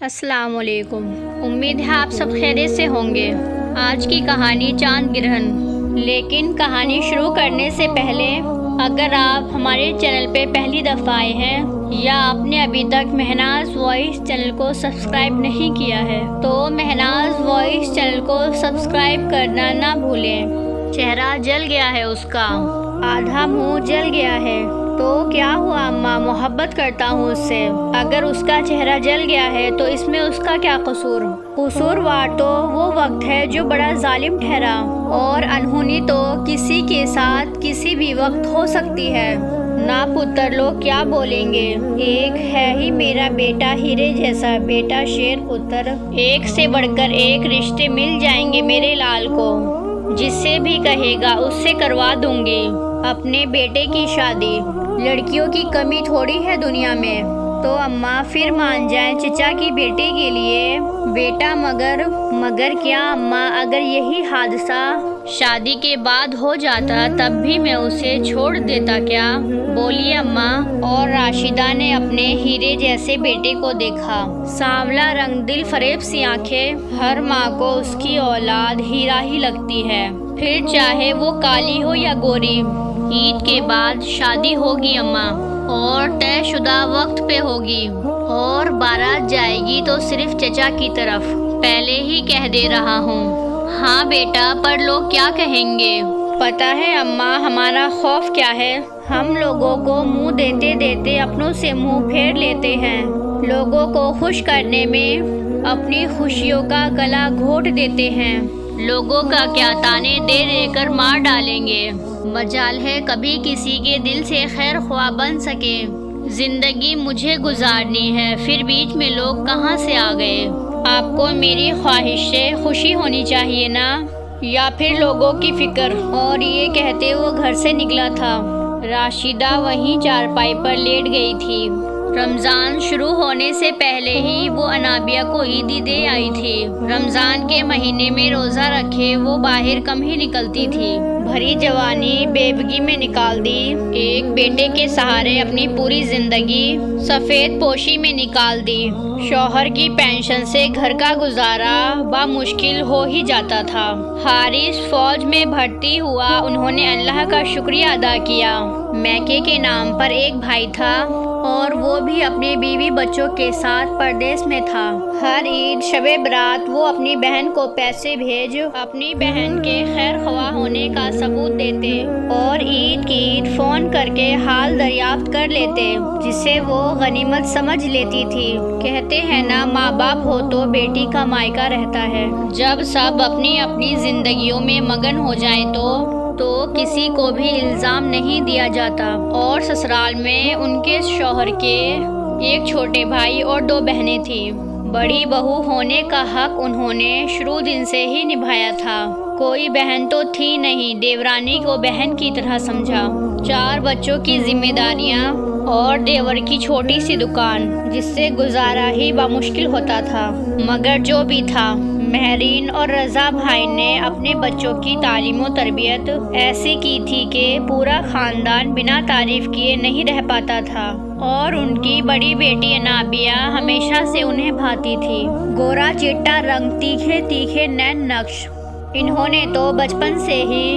السلام علیکم۔ امید ہے آپ سب خیریت سے ہوں گے۔ آج کی کہانی چاند گرہن۔ لیکن کہانی شروع کرنے سے پہلے اگر آپ ہمارے چینل پہ پہلی دفعہ آئے ہیں یا آپ نے ابھی تک مہناز وائس چینل کو سبسکرائب نہیں کیا ہے تو مہناز وائس چینل کو سبسکرائب کرنا نہ بھولیں۔ چہرہ جل گیا ہے اس کا، آدھا منہ جل گیا ہے تو کیا ہوا اماں، محبت کرتا ہوں اس سے۔ اگر اس کا چہرہ جل گیا ہے تو اس میں اس کا کیا قصور؟ قصوروار تو وہ وقت ہے جو بڑا ظالم ٹھہرا، اور انہونی تو کسی کے ساتھ کسی بھی وقت ہو سکتی ہے۔ نا پتر لوگ کیا بولیں گے، ایک ہے ہی میرا بیٹا ہیرے جیسا بیٹا شیر پتر، ایک سے بڑھ کر ایک رشتے مل جائیں گے میرے لال کو، جس سے بھی کہے گا اس سے کروا دوں گی اپنے بیٹے کی شادی۔ لڑکیوں کی کمی تھوڑی ہے دنیا میں، تو اماں پھر مان جائیں چچا کی بیٹے کے لیے بیٹا، مگر کیا اماں، اگر یہی حادثہ شادی کے بعد ہو جاتا تب بھی میں اسے چھوڑ دیتا کیا؟ بولی اماں۔ اور راشدہ نے اپنے ہیرے جیسے بیٹے کو دیکھا، سانولا رنگ، دل فریب سی آنکھیں، ہر ماں کو اس کی اولاد ہیرا ہی لگتی ہے، پھر چاہے وہ کالی ہو یا گوری۔ عید کے بعد شادی ہوگی اماں، اور طے شدہ وقت پہ ہوگی، اور بارات جائے گی تو صرف چچا کی طرف، پہلے ہی کہہ دے رہا ہوں۔ ہاں بیٹا، پر لوگ کیا کہیں گے؟ پتہ ہے اماں ہمارا خوف کیا ہے؟ ہم لوگوں کو منہ دیتے دیتے اپنوں سے منہ پھیر لیتے ہیں، لوگوں کو خوش کرنے میں اپنی خوشیوں کا گلا گھونٹ دیتے ہیں، لوگوں کا کیا تانے دے دے کر مار ڈالیں گے۔ مجال ہے کبھی کسی کے دل سے خیر خواہ بن سکے۔ زندگی مجھے گزارنی ہے، پھر بیچ میں لوگ کہاں سے آ گئے؟ آپ کو میری خواہش سے خوشی ہونی چاہیے نا، یا پھر لوگوں کی فکر؟ اور یہ کہتے وہ گھر سے نکلا تھا۔ راشدہ وہیں چارپائی پر لیٹ گئی تھی۔ رمضان شروع ہونے سے پہلے ہی وہ انابیہ کو عیدی دے آئی تھی۔ رمضان کے مہینے میں روزہ رکھے وہ باہر کم ہی نکلتی تھی، بھری جوانی بیوگی میں نکال دی، ایک بیٹے کے سہارے اپنی پوری زندگی سفید پوشی میں نکال دی۔ شوہر کی پینشن سے گھر کا گزارا بامشکل ہو ہی جاتا تھا۔ حارث فوج میں بھرتی ہوا، انہوں نے اللہ کا شکریہ ادا کیا۔ میکے کے نام پر ایک بھائی تھا، اور وہ بھی اپنے بیوی بچوں کے ساتھ پردیس میں تھا۔ ہر عید شب برات وہ اپنی بہن کو پیسے بھیج اپنی بہن کے خیر خواہ ہونے کا ثبوت دیتے، اور عید کی عید فون کر کے حال دریافت کر لیتے، جسے وہ غنیمت سمجھ لیتی تھی۔ کہتے ہیں نا، ماں باپ ہو تو بیٹی کا مائکہ رہتا ہے۔ جب سب اپنی اپنی زندگیوں میں مگن ہو جائیں تو کسی کو بھی الزام نہیں دیا جاتا۔ اور سسرال میں ان کے شوہر کے ایک چھوٹے بھائی اور 2 بہنیں تھیں۔ بڑی بہو ہونے کا حق انہوں نے شروع دن سے ہی نبھایا تھا۔ کوئی بہن تو تھی نہیں، دیورانی کو بہن کی طرح سمجھا۔ 4 بچوں کی ذمہ داریاں اور دیور کی چھوٹی سی دکان، جس سے گزارا ہی بامشکل ہوتا تھا۔ مگر جو بھی تھا، مہرین اور رضا بھائی نے اپنے بچوں کی تعلیم و تربیت ایسی کی تھی کہ پورا خاندان بنا تعریف کیے نہیں رہ پاتا تھا، اور ان کی بڑی بیٹی انابیہ ہمیشہ سے انہیں بھاتی تھی۔ گورا چٹا رنگ، تیکھے تیکھے نین نقش، انہوں نے تو بچپن سے ہی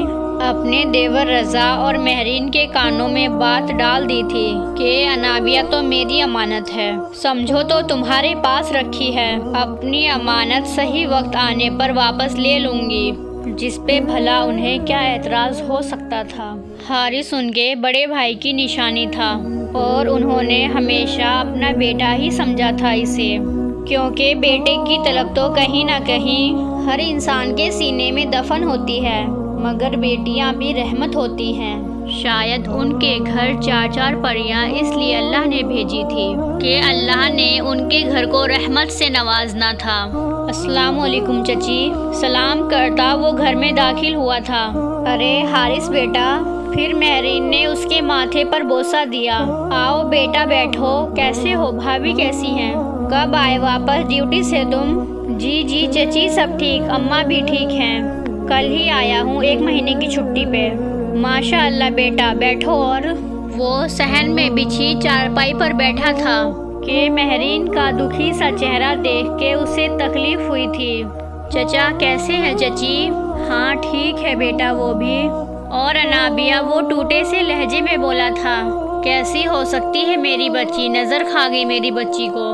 اپنے دیور رضا اور مہرین کے کانوں میں بات ڈال دی تھی کہ انابیہ تو میری امانت ہے، سمجھو تو تمہارے پاس رکھی ہے، اپنی امانت صحیح وقت آنے پر واپس لے لوں گی، جس پہ بھلا انہیں کیا اعتراض ہو سکتا تھا۔ حارث ان کے بڑے بھائی کی نشانی تھا، اور انہوں نے ہمیشہ اپنا بیٹا ہی سمجھا تھا اسے، کیونکہ بیٹے کی طلب تو کہیں نہ کہیں ہر انسان کے سینے میں دفن ہوتی ہے، مگر بیٹیاں بھی رحمت ہوتی ہیں۔ شاید ان کے گھر 4 پریاں اس لیے اللہ نے بھیجی تھی کہ اللہ نے ان کے گھر کو رحمت سے نوازنا تھا۔ السلام علیکم چچی، سلام کرتا وہ گھر میں داخل ہوا تھا۔ ارے حارث بیٹا، پھر مہرین نے اس کے ماتھے پر بوسہ دیا۔ آؤ بیٹا بیٹھو، کیسے ہو؟ بھابھی کیسی ہیں؟ کب آئے واپس ڈیوٹی سے تم؟ جی چچی سب ٹھیک، اماں بھی ٹھیک ہیں، کل ہی آیا ہوں 1 مہینے کی چھٹی پہ۔ ماشاء اللہ بیٹا، بیٹھو۔ اور وہ صحن میں بچھی چارپائی پر بیٹھا تھا کہ مہرین کا دکھی سا چہرہ دیکھ کے اسے تکلیف ہوئی تھی۔ چچا کیسے ہیں چچی؟ ہاں ٹھیک ہے بیٹا وہ بھی۔ اور انابیہ وہ ٹوٹے سے لہجے میں بولا تھا، کیسی ہو سکتی ہے میری بچی؟ نظر کھا گئی میری بچی کو،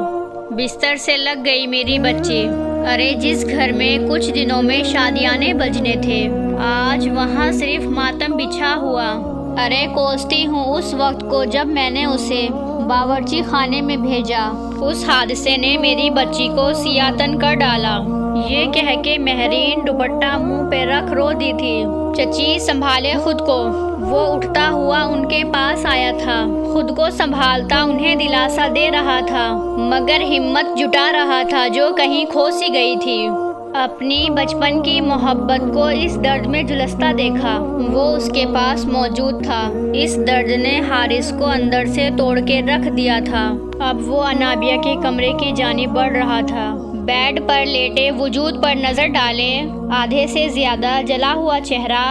بستر سے لگ گئی میری بچی۔ ارے جس گھر میں کچھ دنوں میں شادیانے بجنے تھے، آج وہاں صرف ماتم بچھا ہوا۔ ارے کوستی ہوں اس وقت کو جب میں نے اسے باورچی خانے میں بھیجا۔ اس حادثے نے میری بچی کو سیاتن کر ڈالا۔ یہ کہہ کے مہرین دوپٹہ منہ پہ رکھ رو دی تھی۔ چچی سنبھالے خود کو۔ وہ اٹھتا ہوا ان کے پاس آیا تھا، خود کو سنبھالتا انہیں دلاسا دے رہا تھا، مگر ہمت جٹا رہا تھا جو کہیں کھو سی گئی تھی۔ اپنی بچپن کی محبت کو اس درد میں جھلستا دیکھا۔ وہ اس کے پاس موجود تھا۔ اس درد نے حارث کو اندر سے توڑ کے رکھ دیا تھا۔ اب وہ انابیہ کے کمرے کی جانب بڑھ رہا تھا۔ بیڈ پر لیٹے وجود پر نظر ڈالے، آدھے سے زیادہ جلا ہوا چہرہ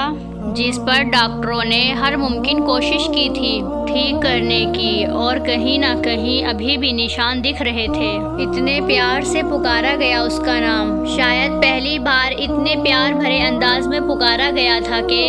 جس پر ڈاکٹروں نے ہر ممکن کوشش کی تھی ٹھیک کرنے کی، اور کہیں نہ کہیں ابھی بھی نشان دکھ رہے تھے۔ اتنے پیار سے پکارا گیا اس کا نام، شاید پہلی بار اتنے پیار بھرے انداز میں پکارا گیا تھا کہ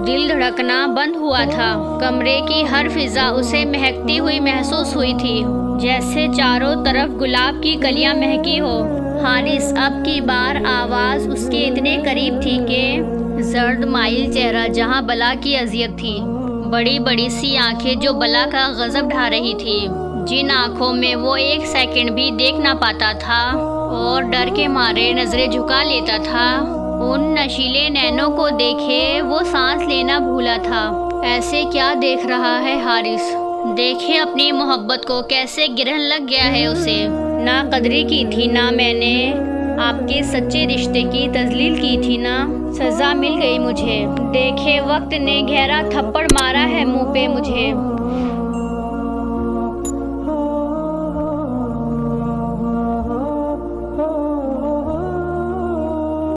دل دھڑکنا بند ہوا تھا۔ کمرے کی ہر فضا اسے مہکتی ہوئی محسوس ہوئی تھی، جیسے چاروں طرف گلاب کی کلیاں مہکی ہو۔ حارث اب کی بار آواز اس کے اتنے قریب تھی کہ زرد مائل چہرہ جہاں بلا کی اذیت تھی، بڑی بڑی سی آنکھیں جو بلا کا غضب ڈھا رہی تھی، جن آنکھوں میں وہ ایک سیکنڈ بھی دیکھ نہ پاتا تھا اور ڈر کے مارے نظریں جھکا لیتا تھا، ان نشیلے نینوں کو دیکھے وہ سانس لینا بھولا تھا۔ ایسے کیا دیکھ رہا ہے حارث؟ دیکھے اپنی محبت کو کیسے گرہن لگ گیا ہے اسے۔ نہ قدری کی تھی نہ میں نے آپ کے سچے رشتے کی تذلیل کی تھی، نہ سزا مل گئی مجھے۔ دیکھے وقت نے گہرا تھپڑ مارا ہے منہ پہ مجھے،